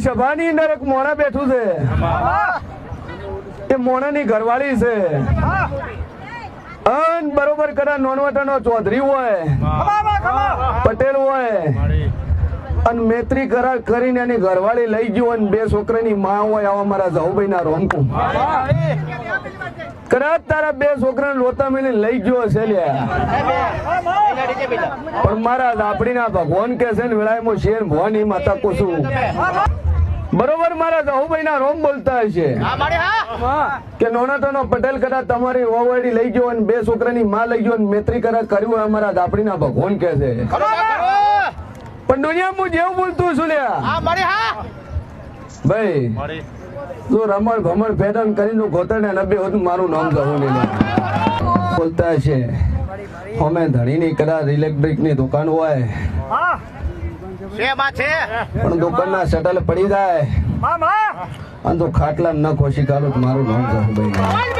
સભાની અંદર એક મોણા બેઠું છે, એ મોણાની ઘરવાળી છે. અન બરોબર કરા નોનવટાનો ચૌધરી હોય, પટેલ હોય, અને મૈત્રી કરાર કરીને એની ઘરવાળી લઈ ગયો અને બે છોકરાની માં હોય. આવા મારા જાઉભાઈ ના રોમકું કદાચ તારા બે છોકરા લોતા મેલી લઈ ગયો છે લ્યા, પણ મારા દાપડીના ભગવાન કે છે ને વેળામાં શેર ભવાની માતા કોસું. બરોબર મારા જાઉભાઈ ના રોમ બોલતા હશે કે નોનાટાનો પટેલ કદાચ તમારી ઓવરડી લઈ ગયો અને બે છોકરાની માં લઈ ગયો અને મૈત્રી કરાર કર્યું. અમારા દાપડીના ભગવાન કે છે, પણ દુનિયા હું જેવું બોલતું છું લ્યા ભાઈ. તું રમણ ભમણ ફેડન કરીને ગોતર ને નબે હોત મારું નામ જવું નહીં બોલતા છે. અમે ધણીની કદાચ ઇલેક્ટ્રિક ની દુકાન હોય, પણ દુકાન ના શટલ પડી જાય અને તું ખાટલા ન ખોશી કાઢું મારું નામ જવું ભાઈ.